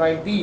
19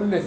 19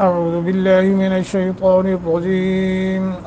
أعوذ بالله من الشيطان الرجيم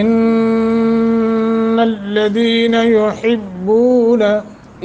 إن الذين يحبون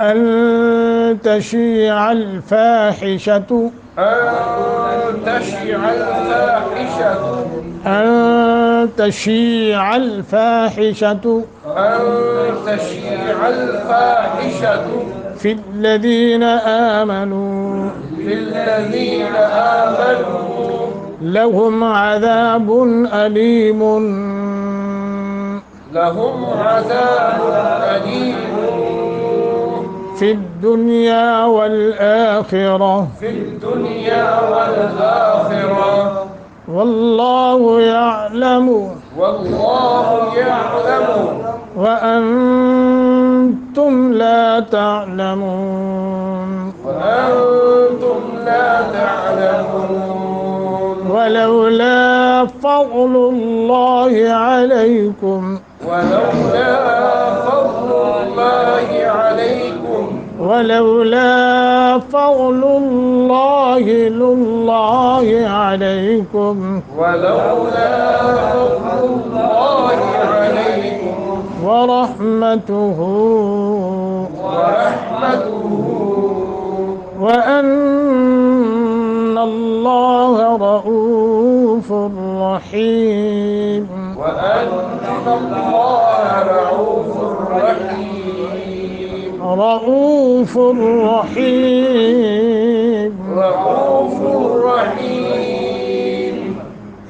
أن تشيع الفاحشة أن تشيع الفاحشة أن تشيع الفاحشة أن تشيع الفاحشة في الذين آمنوا في الذين آمنوا لهم عذاب أليم لهم عذاب أليم في الدنيا والآخرة في الدنيا والآخرة والله يعلم والله يعلم وأنتم لا تعلمون وأنتم لا تعلمون ولولا فضل الله عليكم ولولا فضل الله عليكم ولولا فضل الله عليكم ولولا فضل الله عليكم ورحمته ورحمته وأن الله رؤوف رحيم وأن الله رؤوف رحيم رؤوف رحيم رؤوف رحيم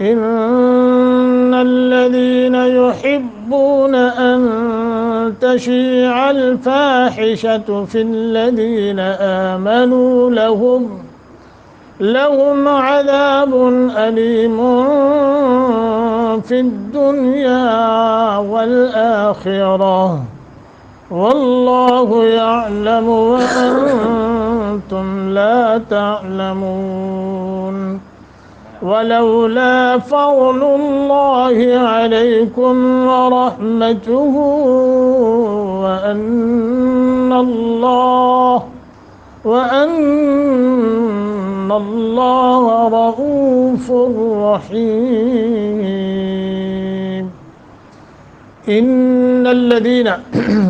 إن الذين يحبون أن تشيع الفاحشة في الذين آمنوا لهم عذاب أليم في الدنيا والآخرة والله يعلم وأنتم لا تعلمون ولولا فضل الله عليكم ورحمته وأن الله رؤوف رحيم إن الذين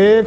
1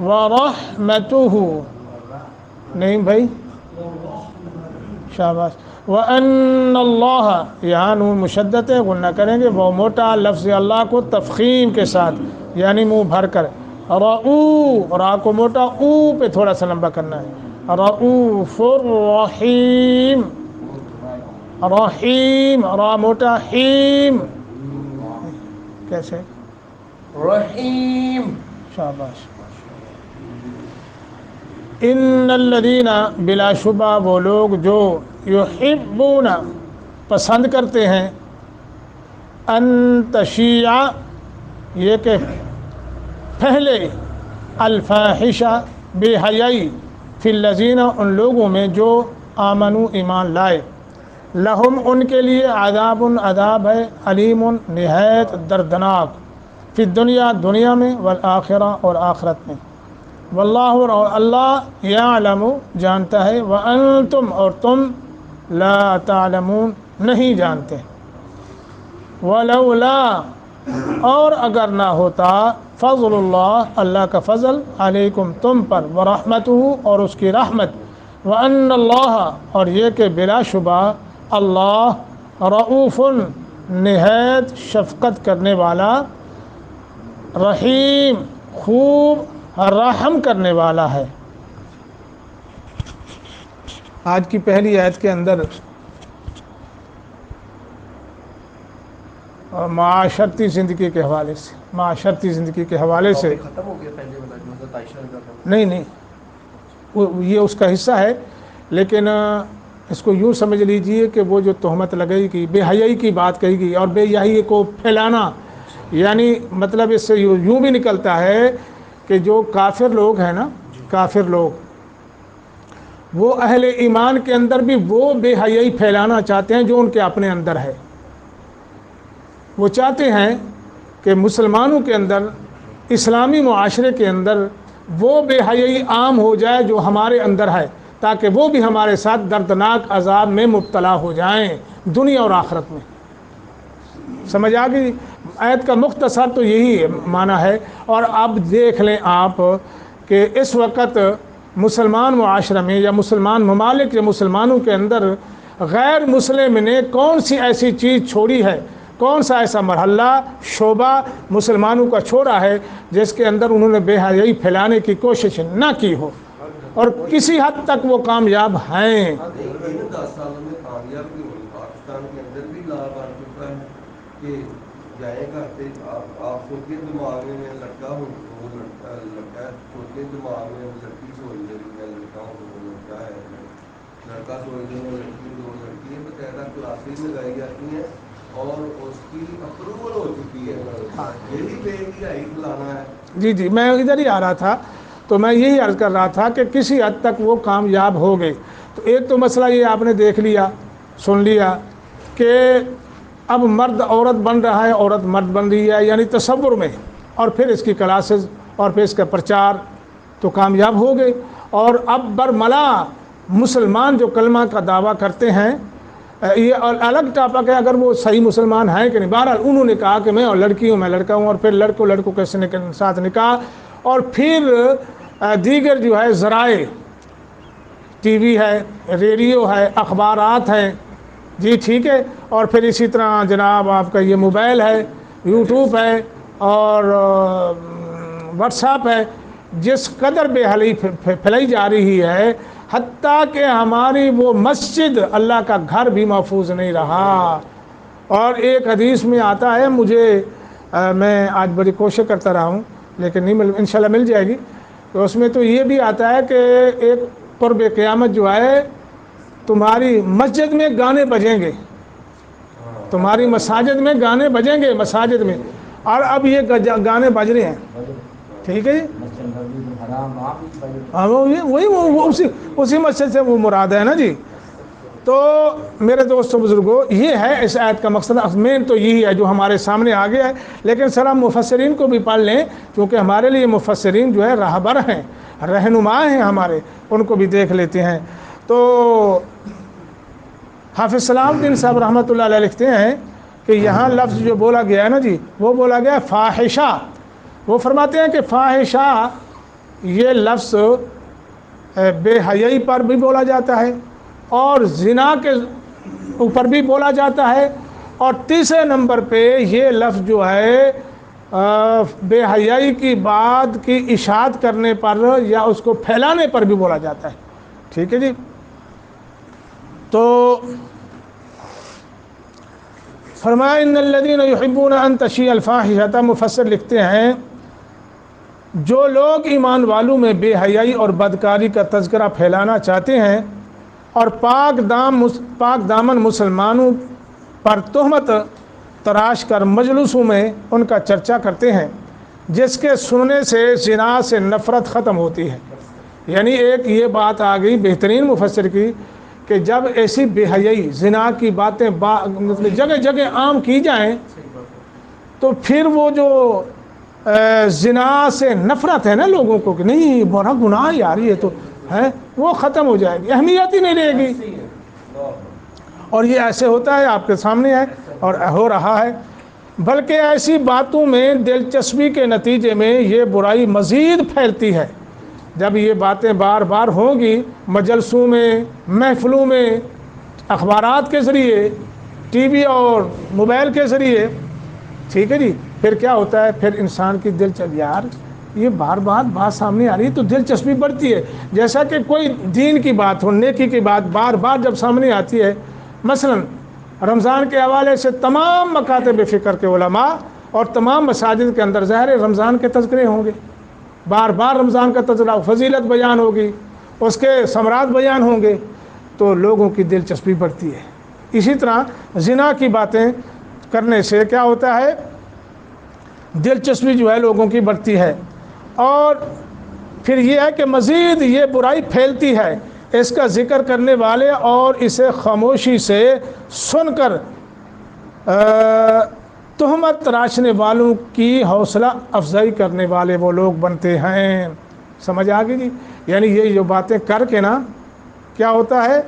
ورحمتہ، نہیں بھائی شاباش، وَأَنَّ اللَّهَ، یہاں نون مشدد ہے، غنہ کریں گے، وہ موٹا لفظ اللہ کو تفخیم کے ساتھ یعنی منہ بھر کر، رؤوف، را کو موٹا، او پہ تھوڑا سا لمبا کرنا ہے، رؤوف الرحیم، رحیم، را موٹا، حیم، کیسے؟ رحیم، شاباش۔ ان الذین، بلا شبہ وہ لوگ جو یحبون پسند کرتے ہیں، ان تشیع یہ کہ پہلے، الفاحشہ بے حیائی، فی الذین ان لوگوں میں جو آمنو ایمان لائے، لہم ان کے لیے عذاب، عذاب ہے، علیم نہایت دردناک، فی الدنیا دنیا میں، والآخرہ اور آخرت میں، واللہ اور اللہ یعلم جانتا ہے، وانتم اور تم لا تعلمون نہیں جانتے، ولولا اور اگر نہ ہوتا، فضل اللہ اللہ کا فضل، علیکم تم پر، ورحمتہ اور اس کی رحمت، وان اللہ اور یہ کہ بلا شبہ اللہ رؤوف نہایت شفقت کرنے والا، رحیم خوب رحم کرنے والا ہے۔ آج کی پہلی آیت کے اندر معاشرتی زندگی کے حوالے سے، معاشرتی زندگی کے حوالے سے، ختم ہو گیا پہلے والا جو حضرت عائشہ رضی اللہ عنہا؟ نہیں یہ اس کا حصہ ہے، لیکن اس کو یوں سمجھ لیجئے کہ وہ جو تہمت لگائی گئی، بے حیائی کی بات کہی گئی، اور بے حیائی کو پھیلانا، یعنی مطلب اس سے یوں بھی نکلتا ہے کہ جو کافر لوگ ہیں نا، کافر لوگ وہ اہل ایمان کے اندر بھی وہ بے حیائی پھیلانا چاہتے ہیں جو ان کے اپنے اندر ہے۔ وہ چاہتے ہیں کہ مسلمانوں کے اندر، اسلامی معاشرے کے اندر وہ بے حیائی عام ہو جائے جو ہمارے اندر ہے، تاکہ وہ بھی ہمارے ساتھ دردناک عذاب میں مبتلا ہو جائیں دنیا اور آخرت میں۔ سمجھ آ گئی؟ آیت کا مختصر تو یہی معنی ہے۔ اور اب دیکھ لیں آپ کہ اس وقت مسلمان معاشرہ میں یا مسلمان ممالک یا مسلمانوں کے اندر غیر مسلم نے کون سی ایسی چیز چھوڑی ہے، کون سا ایسا مرحلہ شعبہ مسلمانوں کا چھوڑا ہے جس کے اندر انہوں نے بے حیائی پھیلانے کی کوشش نہ کی ہو، اور کسی حد تک وہ کامیاب ہیں۔ 10 سالوں میں کامیاب بھی ہوئی، پاکستان کے اندر بھی لا بن چکا ہے کہ جائے کرتے آپ سوچیں دماغ میں لڑکا ہوں وہ لڑکا ہے، سوچیں دماغ میں لڑکی سوچ دے میں لڑکا ہوں وہ لڑکا ہے، لڑکا سوچ دے میں لڑکی دو لڑکی ہے، باقاعدہ کلاسز لگائی جاتی ہیں اور اس کی اپروول ہو چکی ہے، یہی بے حیائی پھیلانا ہے۔ جی میں ادھر ہی آ رہا تھا، تو میں یہی عرض کر رہا تھا کہ کسی حد تک وہ کامیاب ہو گئے۔ تو ایک تو مسئلہ یہ آپ نے دیکھ لیا، سن لیا کہ اب مرد عورت بن رہا ہے، عورت مرد بن رہی ہے، یعنی تصور میں، اور پھر اس کی کلاسز اور پھر اس کا پرچار، تو کامیاب ہو گئے۔ اور اب برملا مسلمان جو کلمہ کا دعویٰ کرتے ہیں، یہ الگ ٹاپک ہے اگر وہ صحیح مسلمان ہیں کہ نہیں، بہرحال انہوں نے کہا کہ میں اور لڑکی ہوں، میں لڑکا ہوں، اور پھر لڑکوں کے ساتھ نکاح، اور پھر دیگر جو ہے ذرائع، ٹی وی ہے، ریڈیو ہے، اخبارات ہیں، جی ٹھیک ہے، اور پھر اسی طرح جناب آپ کا یہ موبائل ہے، یوٹیوب ہے، اور واٹس ایپ ہے، جس قدر بے حیائی پھیلائی جا رہی ہے، حتیٰ کہ ہماری وہ مسجد اللہ کا گھر بھی محفوظ نہیں رہا۔ اور ایک حدیث میں آتا ہے، میں آج بڑی کوشش کرتا رہا ہوں لیکن نہیں انشاءاللہ مل جائے گی، تو اس میں تو یہ بھی آتا ہے کہ ایک قرب قیامت جو ہے، تمہاری مسجد میں گانے بجیں گے، تمہاری مساجد میں گانے بجیں گے، مساجد میں، اور اب یہ گانے بج رہے ہیں، ٹھیک ہے جی، ہاں وہی اسی مسجد سے وہ مراد ہے نا جی۔ تو میرے دوستوں بزرگوں، یہ ہے اس آیت کا مقصد، مین تو یہی ہے جو ہمارے سامنے آ گیا ہے، لیکن سر ہم مفسرین کو بھی پڑھ لیں، کیونکہ ہمارے لیے مفسرین جو ہے راہبر ہیں، رہنما ہیں ہمارے، ان کو بھی دیکھ لیتے ہیں۔ تو حافظ صلاح الدین صاحب رحمۃ اللہ علیہ لکھتے ہیں کہ یہاں لفظ جو بولا گیا ہے نا جی، وہ بولا گیا فاحشہ۔ وہ فرماتے ہیں کہ فاحشہ یہ لفظ بے حیائی پر بھی بولا جاتا ہے اور زنا کے اوپر بھی بولا جاتا ہے، اور تیسرے نمبر پہ یہ لفظ جو ہے بے حیائی کی بات کی اشاعت کرنے پر یا اس کو پھیلانے پر بھی بولا جاتا ہے۔ ٹھیک ہے جی، تو فرمایا ان الذین یحبون ان تشیع الفاحشۃ، مفسر لکھتے ہیں جو لوگ ایمان والوں میں بے حیائی اور بدکاری کا تذکرہ پھیلانا چاہتے ہیں اور پاک دامن مسلمانوں پر تہمت تراش کر مجلسوں میں ان کا چرچا کرتے ہیں، جس کے سننے سے زنا سے نفرت ختم ہوتی ہے۔ یعنی ایک یہ بات آ گئی بہترین مفسر کی کہ جب ایسی بے حیائی زنا کی باتیں مطلب جگہ جگہ عام کی جائیں تو پھر وہ جو زنا سے نفرت ہے نا لوگوں کو کہ نہیں بڑا گناہ یار یہ تو ہے، وہ ختم ہو جائے گی، اہمیت ہی نہیں رہے گی۔ اور یہ ایسے ہوتا ہے، آپ کے سامنے ہے اور ہو رہا ہے، بلکہ ایسی باتوں میں دلچسپی کے نتیجے میں یہ برائی مزید پھیلتی ہے۔ جب یہ باتیں بار بار ہوں گی مجلسوں میں، محفلوں میں، اخبارات کے ذریعے، ٹی وی اور موبائل کے ذریعے، ٹھیک ہے جی، پھر کیا ہوتا ہے، پھر انسان کی دلچسپی، یار یہ بار بار بات سامنے آ رہی ہے تو دلچسپی بڑھتی ہے۔ جیسا کہ کوئی دین کی بات ہو، نیکی کی بات بار بار جب سامنے آتی ہے، مثلا رمضان کے حوالے سے تمام مکاتب فکر کے علماء اور تمام مساجد کے اندر ظاہر رمضان کے تذکرے ہوں گے، بار بار رمضان کا تذکرہ، فضیلت بیان ہوگی، اس کے ثمرات بیان ہوں گے، تو لوگوں کی دلچسپی بڑھتی ہے۔ اسی طرح زنا کی باتیں کرنے سے کیا ہوتا ہے، دلچسپی جو ہے لوگوں کی بڑھتی ہے، اور پھر یہ ہے کہ مزید یہ برائی پھیلتی ہے، اس کا ذکر کرنے والے اور اسے خاموشی سے سن کر تہمت تراشنے والوں کی حوصلہ افزائی کرنے والے وہ لوگ بنتے ہیں۔ سمجھ آ گئی جی؟ یعنی یہ جو باتیں کر کے نا کیا ہوتا ہے،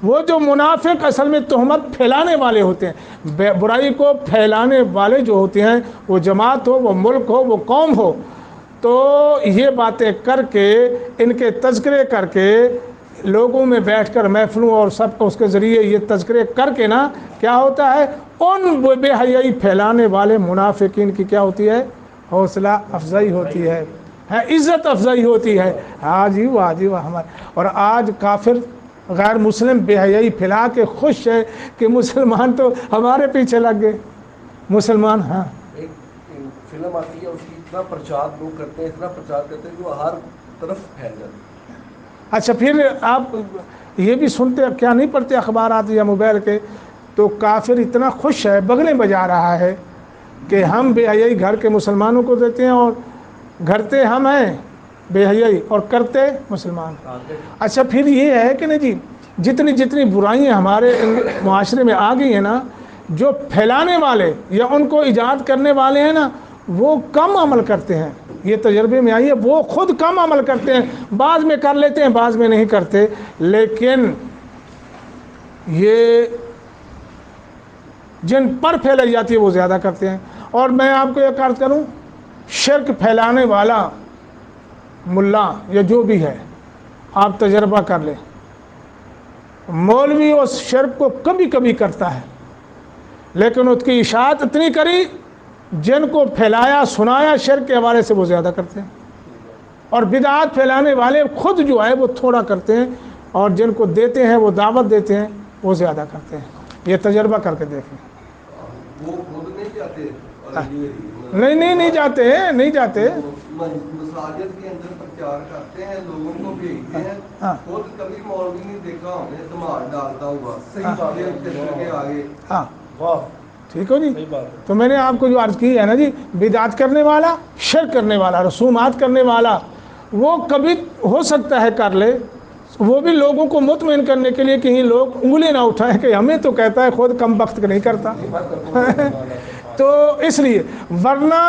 وہ جو منافق اصل میں تہمت پھیلانے والے ہوتے ہیں، برائی کو پھیلانے والے جو ہوتے ہیں، وہ جماعت ہو، وہ ملک ہو، وہ قوم ہو، تو یہ باتیں کر کے، ان کے تذکرے کر کے، لوگوں میں بیٹھ کر محفلوں اور سب کو اس کے ذریعے یہ تذکرے کر کے نا کیا ہوتا ہے، ان بے حیائی پھیلانے والے منافقین کی کیا ہوتی ہے، حوصلہ افزائی ہوتی ہے، عزت افزائی ہوتی ہے۔ ہاں جی واہ جی واہ ہمارے، اور آج کافر غیر مسلم بے حیائی پھیلا کے خوش ہے کہ مسلمان تو ہمارے پیچھے لگ گئے، مسلمان۔ ہاں ایک فلم آتی ہے، اس کی اتنا پرچار لوگ کرتے ہیں، اتنا پرچار کرتے ہیں کہ وہ ہر طرف پھیل جاتی ہے۔ اچھا، پھر آپ یہ بھی سنتے، کیا نہیں پڑھتے اخبارات یا موبائل کے، تو کافر اتنا خوش ہے، بغلیں بجا رہا ہے کہ ہم بے حیائی گھر کے مسلمانوں کو دیتے ہیں، اور گھرتے ہم ہیں بے حیائی اور کرتے مسلمان۔ اچھا، پھر یہ ہے کہ نہیں جی، جتنی برائیاں ہمارے معاشرے میں آ گئی ہیں نا، جو پھیلانے والے یا ان کو ایجاد کرنے والے ہیں نا، وہ کم عمل کرتے ہیں۔ یہ تجربے میں آئی ہے، وہ خود کم عمل کرتے ہیں، بعض میں کر لیتے ہیں، بعض میں نہیں کرتے، لیکن یہ جن پر پھیلائی جاتی ہے وہ زیادہ کرتے ہیں۔ اور میں آپ کو ایک عرض کروں، شرک پھیلانے والا ملا یا جو بھی ہے، آپ تجربہ کر لیں، مولوی اس شرک کو کبھی کبھی کرتا ہے، لیکن اس کی اشاعت اتنی کری، جن کو پھیلایا سنایا شرک کے حوالے سے وہ زیادہ کرتے ہیں، اور بدعات پھیلانے والے خود جو ہے وہ تھوڑا کرتے ہیں، اور جن کو دیتے ہیں وہ دعوت دیتے ہیں وہ زیادہ کرتے ہیں۔ یہ تجربہ کر کے دیکھیں۔ وہ خود نہیں جاتے، نہیں جاتے ہیں، نہیں جاتے۔ مساجد کے اندر پرچار کرتے ہیں، لوگوں کو بھیجتے ہیں، خود کبھی مولوی نہیں دیکھا ہم نے دھمال ڈالتا ہوا، صحیح بات کے آگے۔ ہاں ٹھیک ہو جی۔ تو میں نے آپ کو جو عرض کی ہے نا جی، بدعت کرنے والا، شرک کرنے والا، رسومات کرنے والا، وہ کبھی ہو سکتا ہے کر لے، وہ بھی لوگوں کو مطمئن کرنے کے لیے کہیں لوگ انگلی نہ اٹھائیں کہ ہمیں تو کہتا ہے، خود کم بخت نہیں کرتا تو اس لیے، ورنہ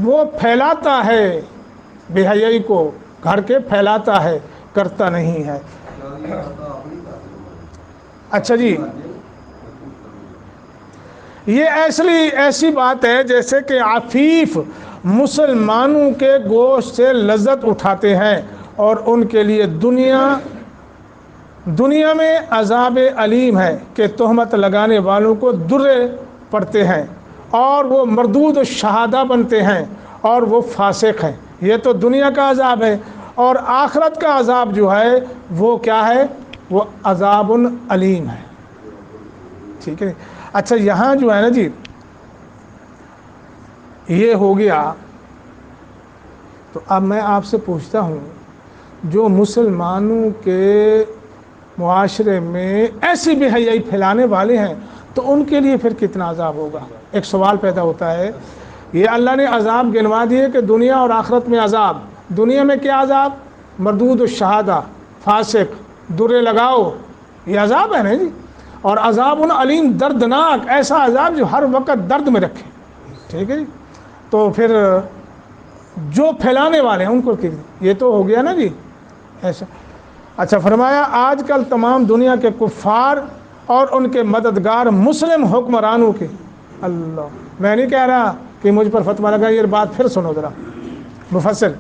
وہ پھیلاتا ہے بے حیائی کو، گھر کے پھیلاتا ہے، کرتا نہیں ہے۔ اچھا جی، یہ ایسی بات ہے جیسے کہ عفیف مسلمانوں کے گوشت سے لذت اٹھاتے ہیں اور ان کے لیے دنیا میں عذاب علیم ہے کہ تہمت لگانے والوں کو درے پڑتے ہیں اور وہ مردود الشہادہ بنتے ہیں اور وہ فاسق ہیں. یہ تو دنیا کا عذاب ہے. اور آخرت کا عذاب جو ہے وہ کیا ہے؟ وہ عذاب علیم ہے. ٹھیک ہے. اچھا یہاں جو ہے نا جی یہ ہو گیا. تو اب میں آپ سے پوچھتا ہوں جو مسلمانوں کے معاشرے میں ایسی بے حیائی پھیلانے والے ہیں تو ان کے لیے پھر کتنا عذاب ہوگا؟ ایک سوال پیدا ہوتا ہے. یہ اللہ نے عذاب گنوا دیے کہ دنیا اور آخرت میں عذاب. دنیا میں کیا عذاب؟ مردود الشہادہ، فاسق، درے لگاؤ، یہ عذاب ہے نا جی. اور عذاب علیم، دردناک، ایسا عذاب جو ہر وقت درد میں رکھے. ٹھیک ہے جی. تو پھر جو پھیلانے والے ہیں ان کو یہ تو ہو گیا نا جی ایسا. اچھا فرمایا آج کل تمام دنیا کے کفار اور ان کے مددگار مسلم حکمرانوں کے، اللہ، میں نہیں کہہ رہا کہ مجھ پر فتویٰ لگا، یہ بات پھر سنو ذرا. مفسر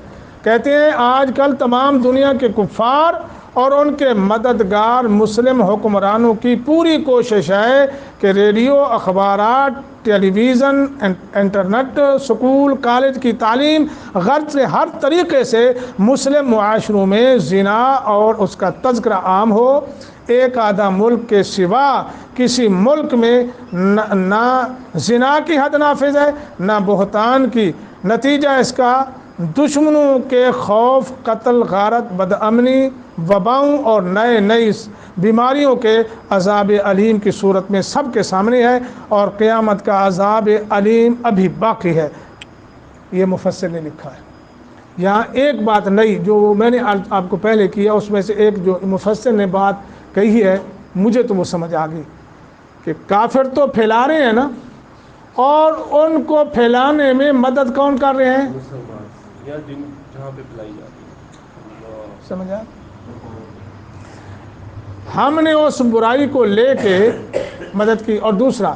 کہتے ہیں آج کل تمام دنیا کے کفار اور ان کے مددگار مسلم حکمرانوں کی پوری کوشش ہے کہ ریڈیو، اخبارات، ٹیلی ویژن، انٹرنیٹ، سکول، کالج کی تعلیم، غرض سے ہر طریقے سے مسلم معاشروں میں زنا اور اس کا تذکرہ عام ہو. ایک آدھا ملک کے سوا کسی ملک میں نہ زنا کی حد نافذ ہے نہ بہتان کی. نتیجہ اس کا دشمنوں کے خوف، قتل، غارت، بدامنی، وباؤں اور نئی بیماریوں کے عذاب علیم کی صورت میں سب کے سامنے ہے اور قیامت کا عذاب علیم ابھی باقی ہے. یہ مفسر نے لکھا ہے. یہاں ایک بات نئی جو میں نے آپ کو پہلے کیا اس میں سے ایک جو مفسر نے بات کہی ہے مجھے تو وہ سمجھ آ گئی کہ کافر تو پھیلا رہے ہیں نا، اور ان کو پھیلانے میں مدد کون کر رہے ہیں؟ یا جہاں پہ پلائی جاتی ہے. سمجھا؟ ہم نے اس برائی کو لے کے مدد کی. اور دوسرا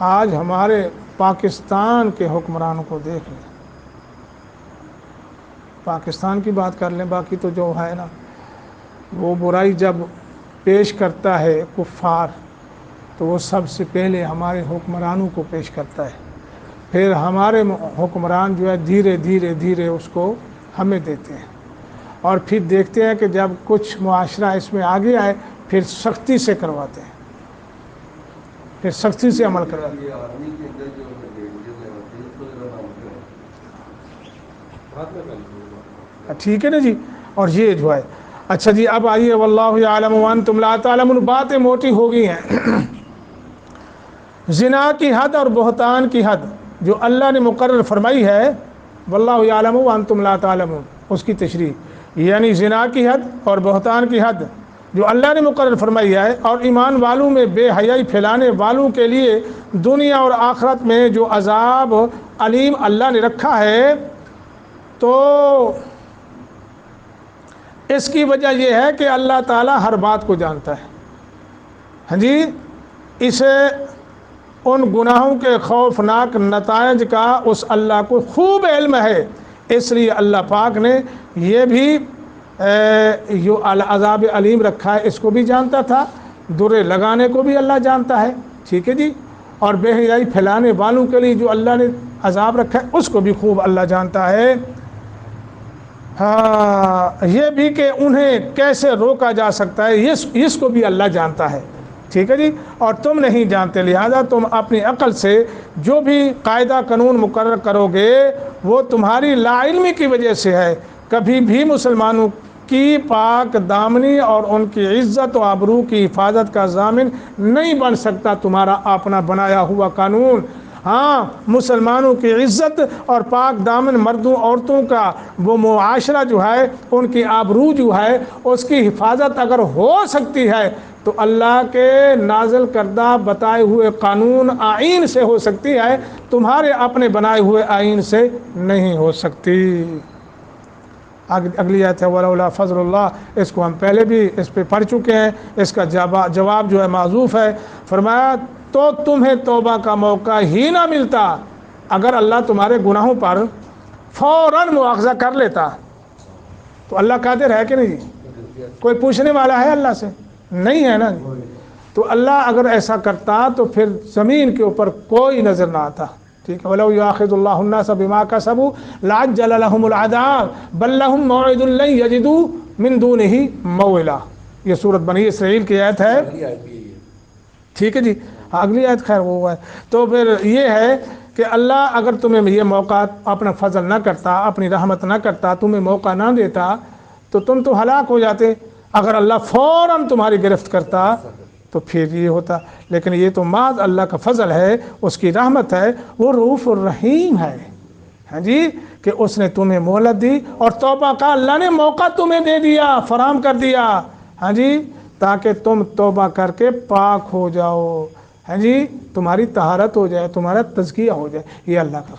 آج ہمارے پاکستان کے حکمرانوں کو دیکھ لیں. پاکستان کی بات کر لیں، باقی تو جو ہے نا وہ برائی جب پیش کرتا ہے کفار تو وہ سب سے پہلے ہمارے حکمرانوں کو پیش کرتا ہے. پھر ہمارے حکمران جو ہے دھیرے دھیرے اس کو ہمیں دیتے ہیں اور پھر دیکھتے ہیں کہ جب کچھ معاشرہ اس میں آگے آئے پھر سختی سے کرواتے ہیں، پھر سختی سے عمل کرواتے ہیں. یہ آدمی کے اندر جو ریڈیو میں ہوتی ہے اس کو ذرا نام کریں. ٹھیک ہے نا جی. اور یہ جو ہے اچھا جی اب آئیے واللہ یعلم وانتم لا تعلمون. باتیں موٹی ہو گئی ہیں. زنا کی حد اور بہتان کی حد جو اللہ نے مقرر فرمائی ہے، واللہ یعلم وانتم لا تعلمون، اس کی تشریح یعنی زنا کی حد اور بہتان کی حد جو اللہ نے مقرر فرمائی ہے، اور ایمان والوں میں بے حیائی پھیلانے والوں کے لیے دنیا اور آخرت میں جو عذاب علیم اللہ نے رکھا ہے. تو اس کی وجہ یہ ہے کہ اللہ تعالیٰ ہر بات کو جانتا ہے. ہاں جی، اسے ان گناہوں کے خوفناک نتائج کا اس اللہ کو خوب علم ہے. اس لیے اللہ پاک نے یہ بھی جو عذاب علیم رکھا ہے اس کو بھی جانتا تھا، درے لگانے کو بھی اللہ جانتا ہے. ٹھیک ہے جی. اور بے حیائی پھیلانے والوں کے لیے جو اللہ نے عذاب رکھا ہے اس کو بھی خوب اللہ جانتا ہے. ہاں یہ بھی کہ انہیں کیسے روکا جا سکتا ہے اس کو بھی اللہ جانتا ہے. ٹھیک ہے جی. اور تم نہیں جانتے، لہذا تم اپنی عقل سے جو بھی قاعدہ قانون مقرر کرو گے وہ تمہاری لا علمی کی وجہ سے ہے. کبھی بھی مسلمانوں کی پاک دامنی اور ان کی عزت و آبرو کی حفاظت کا ضامن نہیں بن سکتا تمہارا اپنا بنایا ہوا قانون. ہاں مسلمانوں کی عزت اور پاک دامن مردوں عورتوں کا وہ معاشرہ جو ہے، ان کی آبرو جو ہے اس کی حفاظت اگر ہو سکتی ہے تو اللہ کے نازل کردہ بتائے ہوئے قانون آئین سے ہو سکتی ہے، تمہارے اپنے بنائے ہوئے آئین سے نہیں ہو سکتی. اگلی آیت ہے ولولا فضل اللہ. اس کو ہم پہلے بھی اس پہ پڑھ چکے ہیں. اس کا جواب جو ہے معذوف ہے. فرمایا تو تمہیں توبہ کا موقع ہی نہ ملتا اگر اللہ تمہارے گناہوں پر فوراً مواخذہ کر لیتا تو اللہ قادر ہے کہ نہیں؟ کوئی پوچھنے والا ہے اللہ سے؟ نہیں ہے نا. تو اللہ اگر ایسا کرتا تو پھر زمین کے اوپر کوئی نظر نہ آتا. ٹھیک ہے. وَلَوْ يُؤَاخِذُ اللَّهُ النَّاسَ بِمَا كَسَبُوا لَعَجَّلَ لَهُمُ الْعَذَابَ بَل لَّهُم مَّوْعِدٌ لَّن يَجِدُوا مِن دُونِهِ مَوْعِلًا. یہ سورۃ بنی اسرائیل کی آیت ہے. اگلی آیت بھی یہی ہے. ٹھیک ہے جی. اگلی آیت خیر وہ ہے. تو پھر یہ ہے کہ اللہ اگر تمہیں یہ موقع اپنا فضل نہ کرتا، اپنی رحمت نہ کرتا، تمہیں موقع نہ دیتا تو تم تو ہلاک ہو جاتے. اگر اللہ فوراً تمہاری گرفت کرتا تو پھر یہ ہوتا. لیکن یہ تو محض اللہ کا فضل ہے، اس کی رحمت ہے، وہ رؤوف الرحیم ہے. ہاں جی، کہ اس نے تمہیں مہلت دی اور توبہ کا اللہ نے موقع تمہیں دے دیا، فراہم کر دیا. ہاں جی، تاکہ تم توبہ کر کے پاک ہو جاؤ. ہاں جی، تمہاری طہارت ہو جائے، تمہارا تزکیہ ہو جائے. یہ اللہ کا